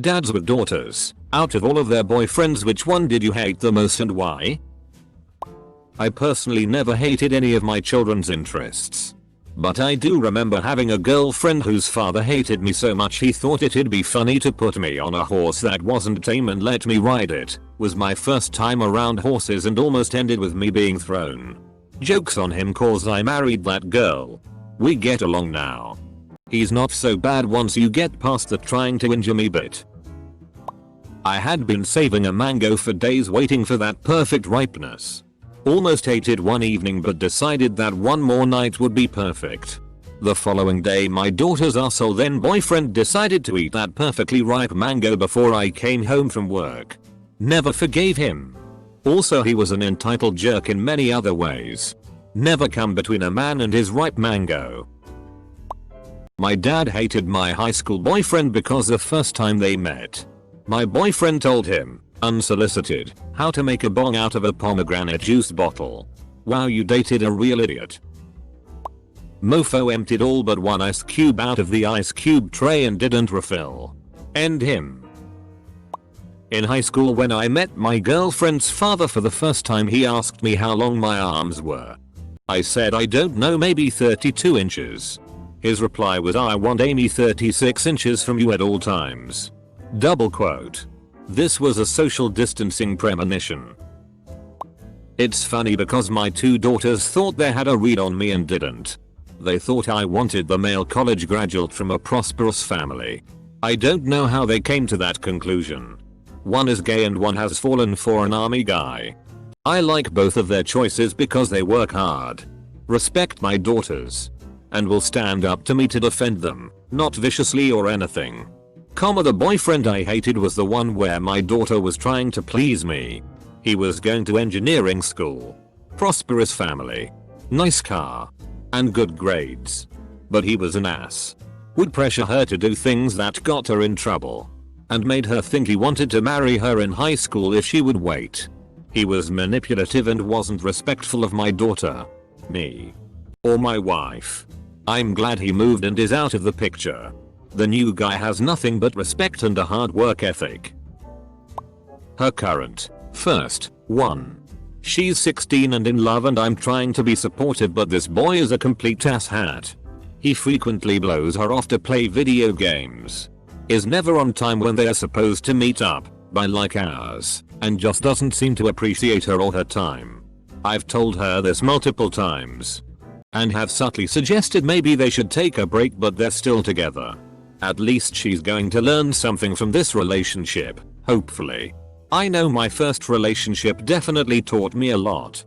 Dads with daughters, out of all of their boyfriends, which one did you hate the most and why? I personally never hated any of my children's interests. But I do remember having a girlfriend whose father hated me so much he thought it'd be funny to put me on a horse that wasn't tame and let me ride it. Was my first time around horses and almost ended with me being thrown. Jokes on him cause I married that girl. We get along now. He's not so bad once you get past the trying to injure me bit. I had been saving a mango for days waiting for that perfect ripeness. Almost ate it one evening but decided that one more night would be perfect. The following day my daughter's arsehole then boyfriend decided to eat that perfectly ripe mango before I came home from work. Never forgave him. Also he was an entitled jerk in many other ways. Never come between a man and his ripe mango. My dad hated my high school boyfriend because the first time they met, my boyfriend told him, unsolicited, how to make a bong out of a pomegranate juice bottle. Wow, you dated a real idiot. Mofo emptied all but one ice cube out of the ice cube tray and didn't refill. End him. In high school when I met my girlfriend's father for the first time he asked me how long my arms were. I said I don't know, maybe 32 inches. His reply was I want Amy 36 inches from you at all times. Double quote. This was a social distancing premonition. It's funny because my two daughters thought they had a read on me and didn't. They thought I wanted the male college graduate from a prosperous family. I don't know how they came to that conclusion. One is gay and one has fallen for an army guy. I like both of their choices because they work hard. Respect my daughters. And will stand up to me to defend them, not viciously or anything. The boyfriend I hated was the one where my daughter was trying to please me. He was going to engineering school. Prosperous family. Nice car. And good grades. But he was an ass. Would pressure her to do things that got her in trouble. And made her think he wanted to marry her in high school if she would wait. He was manipulative and wasn't respectful of my daughter, me, or my wife. I'm glad he moved and is out of the picture. The new guy has nothing but respect and a hard work ethic. Her current, first, 1. She's 16 and in love and I'm trying to be supportive but this boy is a complete asshat. He frequently blows her off to play video games. Is never on time when they are supposed to meet up, by like hours, and just doesn't seem to appreciate her or her time. I've told her this multiple times. And have subtly suggested maybe they should take a break but they're still together. At least she's going to learn something from this relationship, hopefully. I know my first relationship definitely taught me a lot.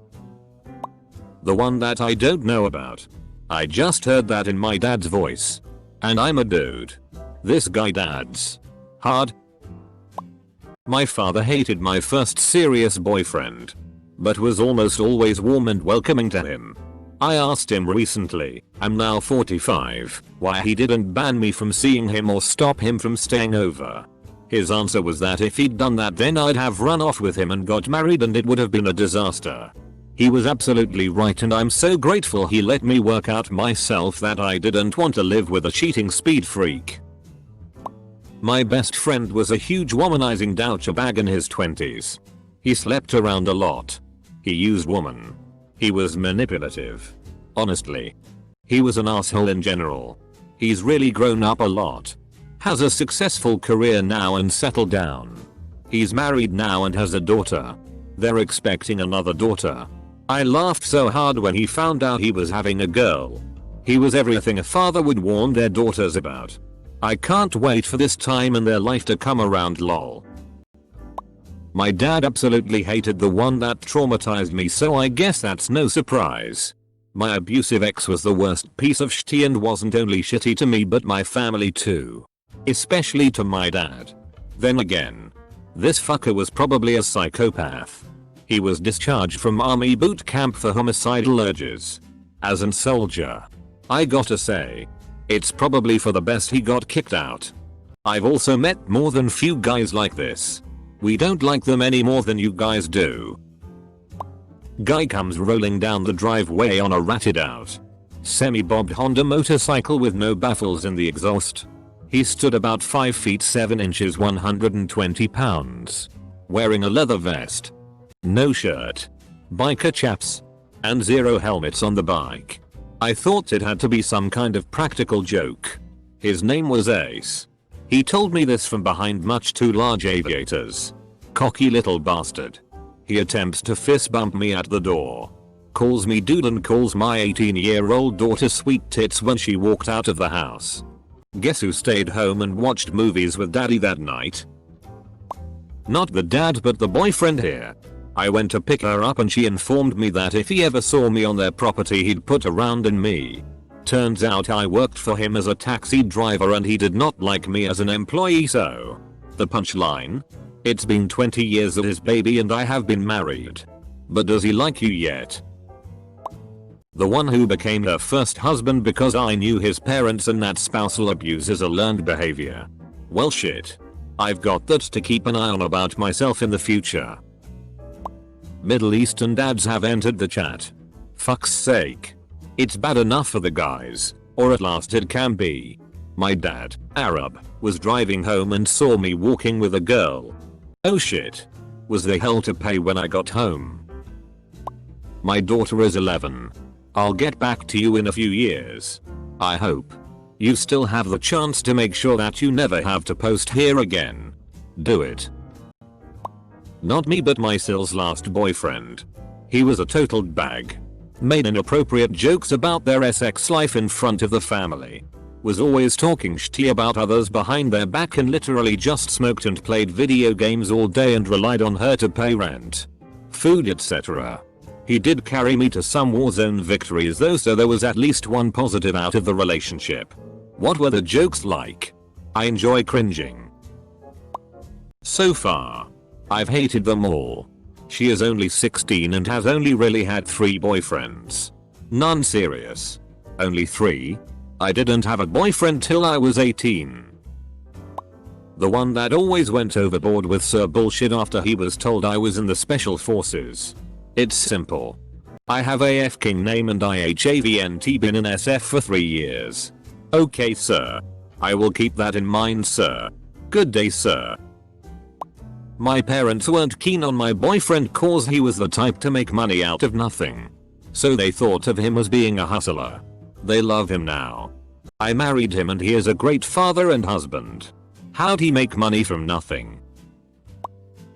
The one that I don't know about. I just heard that in my dad's voice. And I'm a dude. This guy dads hard. My father hated my first serious boyfriend, but was almost always warm and welcoming to him. I asked him recently, I'm now 45, why he didn't ban me from seeing him or stop him from staying over. His answer was that if he'd done that then I'd have run off with him and got married and it would have been a disaster. He was absolutely right and I'm so grateful he let me work out myself that I didn't want to live with a cheating speed freak. My best friend was a huge womanizing douchebag in his 20s. He slept around a lot. He used women. He was manipulative. Honestly. He was an asshole in general. He's really grown up a lot. Has a successful career now and settled down. He's married now and has a daughter. They're expecting another daughter. I laughed so hard when he found out he was having a girl. He was everything a father would warn their daughters about. I can't wait for this time in their life to come around, lol. My dad absolutely hated the one that traumatized me, so I guess that's no surprise. My abusive ex was the worst piece of shit and wasn't only shitty to me but my family too. Especially to my dad. Then again, this fucker was probably a psychopath. He was discharged from army boot camp for homicidal urges. As an soldier. I gotta say, it's probably for the best he got kicked out. I've also met more than few guys like this. We don't like them any more than you guys do. Guy comes rolling down the driveway on a ratted out, semi-bobbed Honda motorcycle with no baffles in the exhaust. He stood about 5 feet 7 inches 120 pounds. Wearing a leather vest. No shirt. Biker chaps. And 0 helmets on the bike. I thought it had to be some kind of practical joke. His name was Ace. He told me this from behind much too large aviators. Cocky little bastard. He attempts to fist bump me at the door. Calls me dude and calls my 18-year-old daughter sweet tits when she walked out of the house. Guess who stayed home and watched movies with daddy that night? Not the dad but the boyfriend here. I went to pick her up and she informed me that if he ever saw me on their property he'd put a round in me. Turns out I worked for him as a taxi driver and he did not like me as an employee, so. The punchline? It's been 20 years of his baby and I have been married. But does he like you yet? The one who became her first husband because I knew his parents and that spousal abuse is a learned behavior. Well shit. I've got that to keep an eye on about myself in the future. Middle Eastern dads have entered the chat. Fuck's sake. It's bad enough for the guys, or at last it can be. My dad, Arab, was driving home and saw me walking with a girl. Oh shit. Was there hell to pay when I got home? My daughter is 11. I'll get back to you in a few years. I hope. You still have the chance to make sure that you never have to post here again. Do it. Not me but my Sil's last boyfriend. He was a total bag. Made inappropriate jokes about their sex life in front of the family. Was always talking shitty about others behind their back and literally just smoked and played video games all day and relied on her to pay rent, food, etc. He did carry me to some warzone victories though, so there was at least one positive out of the relationship. What were the jokes like? I enjoy cringing. So far, I've hated them all. She is only 16 and has only really had 3 boyfriends. None serious. Only 3? I didn't have a boyfriend till I was 18. The one that always went overboard with Sir bullshit after he was told I was in the special forces. It's simple. I have a F-King name and IHAVNT been in SF for 3 years. Okay sir. I will keep that in mind sir. Good day sir. My parents weren't keen on my boyfriend cause he was the type to make money out of nothing. So they thought of him as being a hustler. They love him now. I married him and he is a great father and husband. How'd he make money from nothing?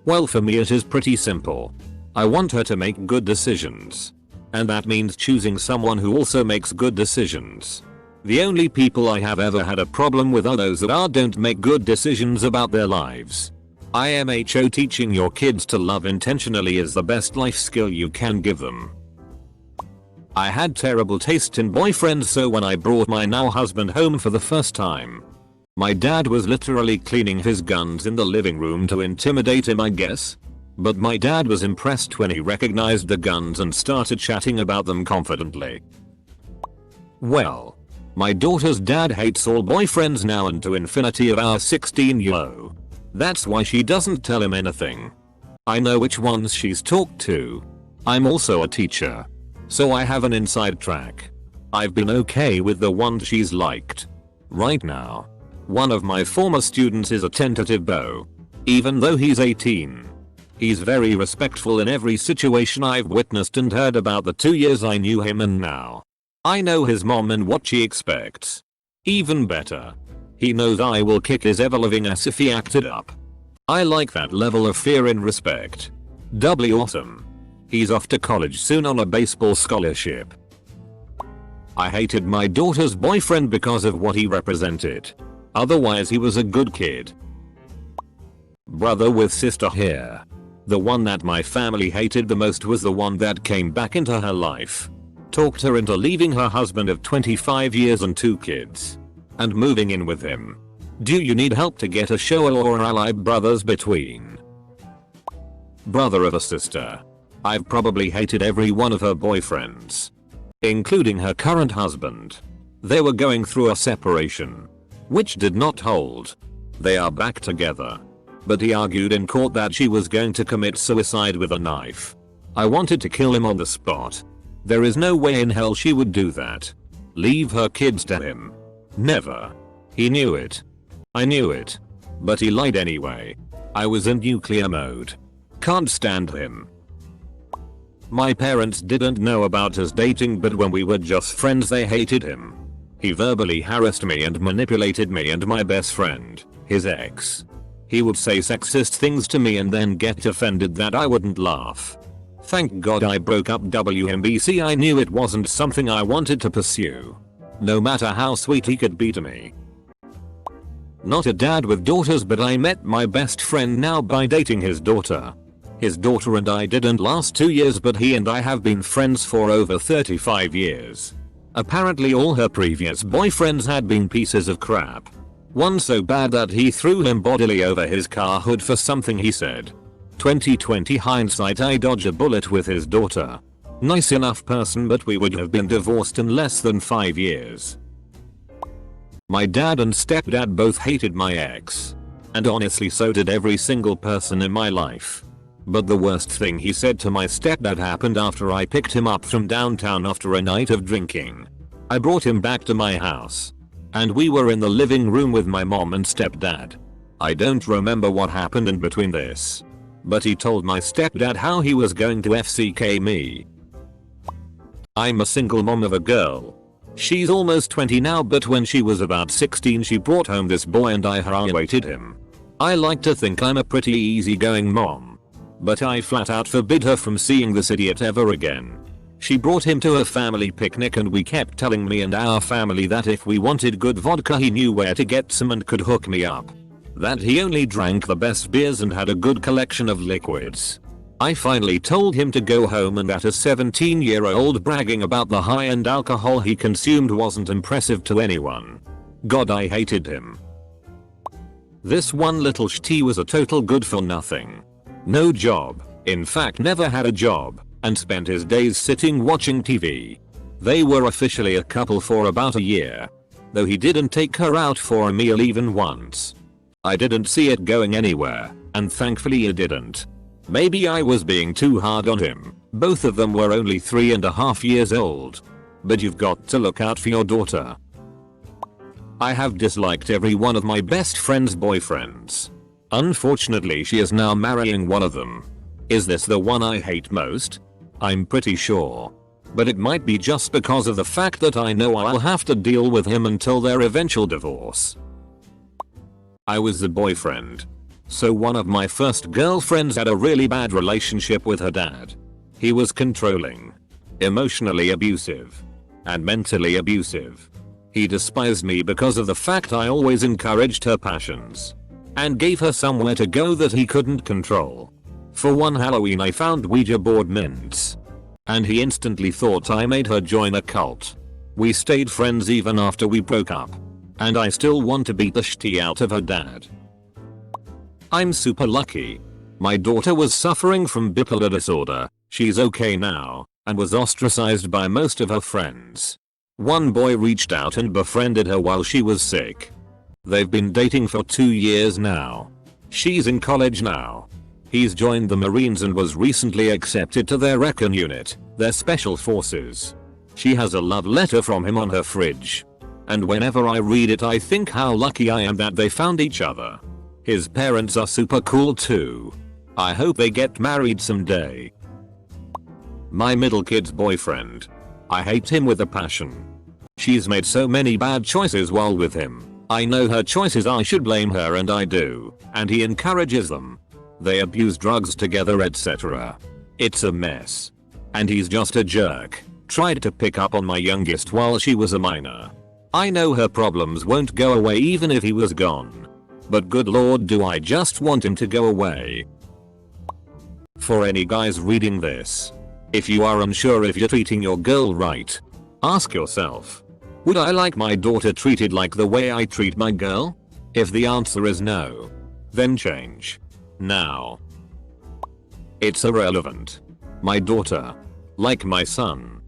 Well, for me it is pretty simple. I want her to make good decisions. And that means choosing someone who also makes good decisions. The only people I have ever had a problem with are those that don't make good decisions about their lives. IMHO, teaching your kids to love intentionally is the best life skill you can give them. I had terrible taste in boyfriends, so when I brought my now husband home for the first time, my dad was literally cleaning his guns in the living room to intimidate him, I guess. But my dad was impressed when he recognized the guns and started chatting about them confidently. Well, my daughter's dad hates all boyfriends now and to infinity of our 16-year-old. That's why she doesn't tell him anything. I know which ones she's talked to. I'm also a teacher, so I have an inside track. I've been okay with the ones she's liked. Right now, one of my former students is a tentative beau. Even though he's 18. He's very respectful in every situation I've witnessed and heard about the 2 years I knew him, and now I know his mom and what she expects. Even better, he knows I will kick his ever-living ass if he acted up. I like that level of fear and respect. Doubly awesome. He's off to college soon on a baseball scholarship. I hated my daughter's boyfriend because of what he represented. Otherwise he was a good kid. Brother with sister here. The one that my family hated the most was the one that came back into her life. Talked her into leaving her husband of 25 years and 2 kids. And moving in with him. Do you need help to get a show or ally brothers between? Brother of a sister. I've probably hated every one of her boyfriends. Including her current husband. They were going through a separation. Which did not hold. They are back together. But he argued in court that she was going to commit suicide with a knife. I wanted to kill him on the spot. There is no way in hell she would do that. Leave her kids to him. Never. He knew it. I knew it. But he lied anyway. I was in nuclear mode. Can't stand him. My parents didn't know about us dating, but when we were just friends they hated him. He verbally harassed me and manipulated me and my best friend, his ex. He would say sexist things to me and then get offended that I wouldn't laugh. Thank God I broke up WMBC. I knew it wasn't something I wanted to pursue. No matter how sweet he could be to me. Not a dad with daughters, but I met my best friend now by dating his daughter. His daughter and I didn't last 2 years, but he and I have been friends for over 35 years. Apparently all her previous boyfriends had been pieces of crap. One so bad that he threw him bodily over his car hood for something he said. 2020 hindsight, I dodged a bullet with his daughter. Nice enough person, but we would have been divorced in less than 5 years. My dad and stepdad both hated my ex. And honestly so did every single person in my life. But the worst thing he said to my stepdad happened after I picked him up from downtown after a night of drinking. I brought him back to my house. And we were in the living room with my mom and stepdad. I don't remember what happened in between this. But he told my stepdad how he was going to FCK me. I'm a single mom of a girl. She's almost 20 now, but when she was about 16 she brought home this boy and I evaluated him. I like to think I'm a pretty easygoing mom. But I flat out forbid her from seeing this idiot ever again. She brought him to a family picnic and we kept telling me and our family that if we wanted good vodka he knew where to get some and could hook me up. That he only drank the best beers and had a good collection of liquids. I finally told him to go home, and that a 17-year-old bragging about the high-end alcohol he consumed wasn't impressive to anyone. God, I hated him. This one little shitty was a total good for nothing. No job, in fact never had a job, and spent his days sitting watching TV. They were officially a couple for about a year. Though he didn't take her out for a meal even once. I didn't see it going anywhere, and thankfully it didn't. Maybe I was being too hard on him. Both of them were only 3.5 years old. But you've got to look out for your daughter. I have disliked every one of my best friend's boyfriends. Unfortunately she is now marrying one of them. Is this the one I hate most? I'm pretty sure. But it might be just because of the fact that I know I'll have to deal with him until their eventual divorce. I was the boyfriend. So one of my first girlfriends had a really bad relationship with her dad. He was controlling, emotionally abusive, and mentally abusive. He despised me because of the fact I always encouraged her passions and gave her somewhere to go that he couldn't control. For one Halloween I found Ouija board mints. And he instantly thought I made her join a cult. We stayed friends even after we broke up. And I still want to beat the shit out of her dad. I'm super lucky. My daughter was suffering from bipolar disorder. She's okay now, and was ostracized by most of her friends. One boy reached out and befriended her while she was sick. They've been dating for 2 years now. She's in college now. He's joined the Marines and was recently accepted to their recon unit, their special forces. She has a love letter from him on her fridge. And whenever I read it I think how lucky I am that they found each other. His parents are super cool too. I hope they get married someday. My middle kid's boyfriend. I hate him with a passion. She's made so many bad choices while with him. I know her choices, I should blame her, and I do. And he encourages them. They abuse drugs together, etc. It's a mess. And he's just a jerk. Tried to pick up on my youngest while she was a minor. I know her problems won't go away even if he was gone. But good lord, do I just want him to go away. For any guys reading this, if you are unsure if you're treating your girl right, ask yourself, would I like my daughter treated like the way I treat my girl? If the answer is no, then change. Now. It's irrelevant. My daughter, like my son,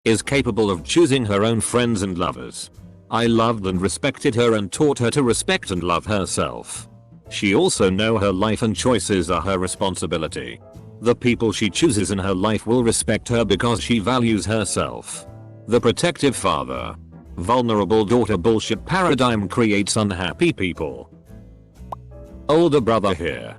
is capable of choosing her own friends and lovers. I loved and respected her and taught her to respect and love herself. She also knows her life and choices are her responsibility. The people she chooses in her life will respect her because she values herself. The protective father, vulnerable daughter bullshit paradigm creates unhappy people. Older brother here.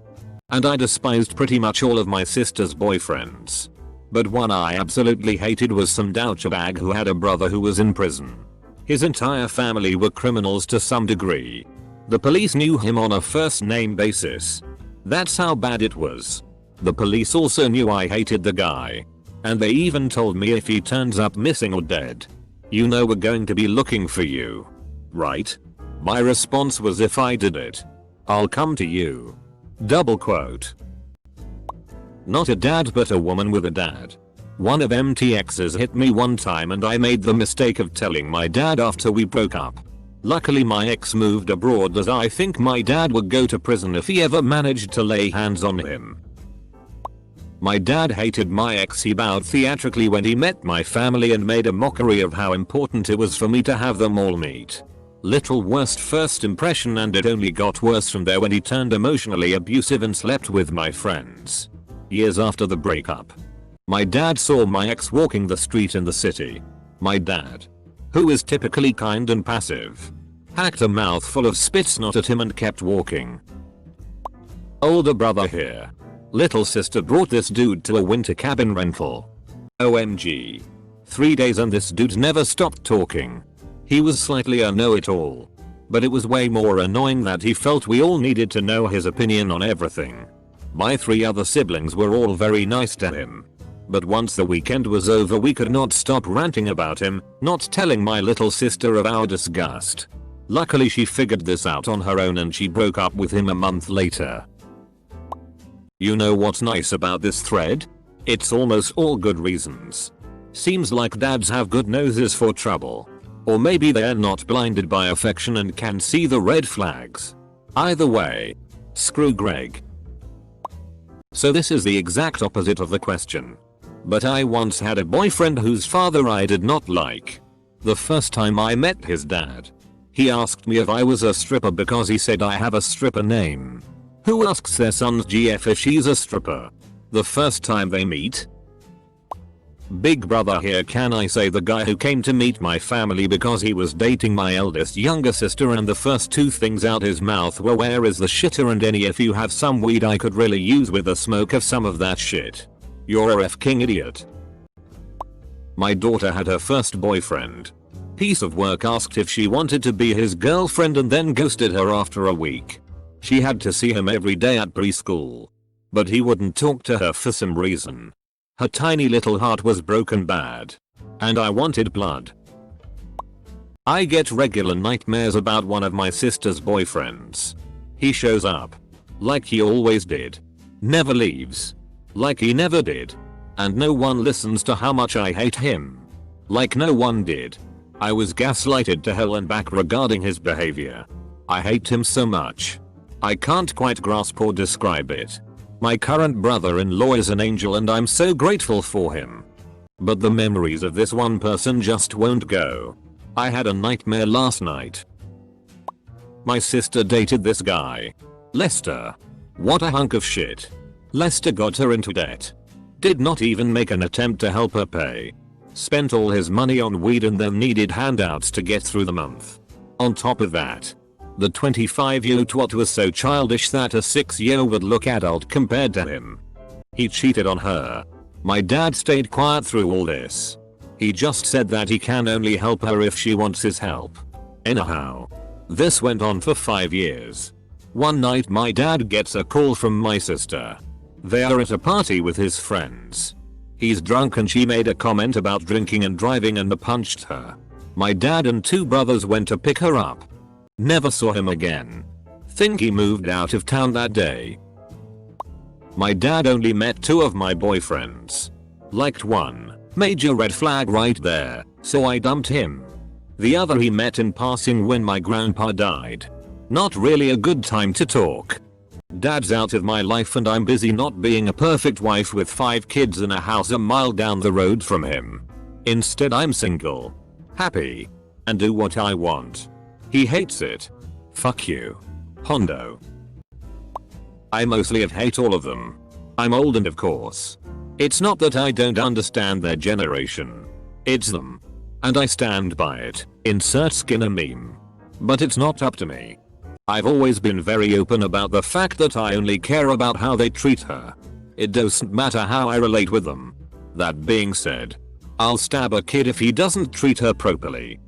And I despised pretty much all of my sister's boyfriends. But one I absolutely hated was some douchebag who had a brother who was in prison. His entire family were criminals to some degree. The police knew him on a first name basis. That's how bad it was. The police also knew I hated the guy. And they even told me if he turns up missing or dead, you know we're going to be looking for you. Right? My response was, if I did it, I'll come to you. Double quote. Not a dad but a woman with a dad. One of MTX's hit me one time and I made the mistake of telling my dad after we broke up. Luckily my ex moved abroad as I think my dad would go to prison if he ever managed to lay hands on him. My dad hated my ex. He bowed theatrically when he met my family and made a mockery of how important it was for me to have them all meet. Literal worst first impression, and it only got worse from there when he turned emotionally abusive and slept with my friends. Years after the breakup, my dad saw my ex walking the street in the city. My dad, who is typically kind and passive, hacked a mouthful of spit snot at him and kept walking. Older brother here. Little sister brought this dude to a winter cabin rental. OMG. 3 days and this dude never stopped talking. He was slightly a know-it-all. But it was way more annoying that he felt we all needed to know his opinion on everything. My 3 other siblings were all very nice to him. But once the weekend was over we could not stop ranting about him, not telling my little sister of our disgust. Luckily she figured this out on her own and she broke up with him a month later. You know what's nice about this thread? It's almost all good reasons. Seems like dads have good noses for trouble. Or maybe they're not blinded by affection and can see the red flags. Either way, screw Greg. So this is the exact opposite of the question. But I once had a boyfriend whose father I did not like. The first time I met his dad, he asked me if I was a stripper because he said I have a stripper name. Who asks their son's GF if she's a stripper? The first time they meet? Big brother here. Can I say the guy who came to meet my family because he was dating my eldest younger sister and the first 2 things out his mouth were, where is the shitter and any if you have some weed I could really use with a smoke of some of that shit. You're a f***ing idiot. My daughter had her first boyfriend. Piece of work asked if she wanted to be his girlfriend and then ghosted her after a week. She had to see him every day at preschool. But he wouldn't talk to her for some reason. Her tiny little heart was broken bad. And I wanted blood. I get regular nightmares about one of my sister's boyfriends. He shows up. Like he always did. Never leaves. Like he never did. And no one listens to how much I hate him. Like no one did. I was gaslighted to hell and back regarding his behavior. I hate him so much. I can't quite grasp or describe it. My current brother-in-law is an angel and I'm so grateful for him. But the memories of this one person just won't go. I had a nightmare last night. My sister dated this guy. Lester. What a hunk of shit. Lester got her into debt. Did not even make an attempt to help her pay. Spent all his money on weed and then needed handouts to get through the month. On top of that, the 25-year-old twat was so childish that a 6-year-old would look adult compared to him. He cheated on her. My dad stayed quiet through all this. He just said that he can only help her if she wants his help. Anyhow, this went on for 5 years. One night my dad gets a call from my sister. They are at a party with his friends. He's drunk and she made a comment about drinking and driving and punched her. My dad and 2 brothers went to pick her up. Never saw him again. Think he moved out of town that day. My dad only met 2 of my boyfriends. Liked one. Major red flag right there, so I dumped him. The other he met in passing when my grandpa died. Not really a good time to talk. Dad's out of my life and I'm busy not being a perfect wife with 5 kids and a house a mile down the road from him. Instead I'm single. Happy. And do what I want. He hates it. Fuck you. Hondo. I mostly hate all of them. I'm old and of course. It's not that I don't understand their generation. It's them. And I stand by it. Insert Skinner meme. But it's not up to me. I've always been very open about the fact that I only care about how they treat her. It doesn't matter how I relate with them. That being said, I'll stab a kid if he doesn't treat her properly.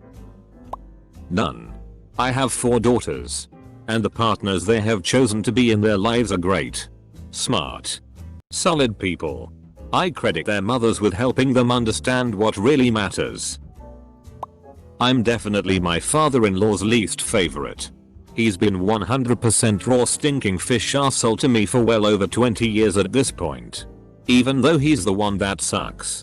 None. I have 4 daughters. And the partners they have chosen to be in their lives are great. Smart. Solid people. I credit their mothers with helping them understand what really matters. I'm definitely my father-in-law's least favorite. He's been 100% raw stinking fish arsehole to me for well over 20 years at this point. Even though he's the one that sucks.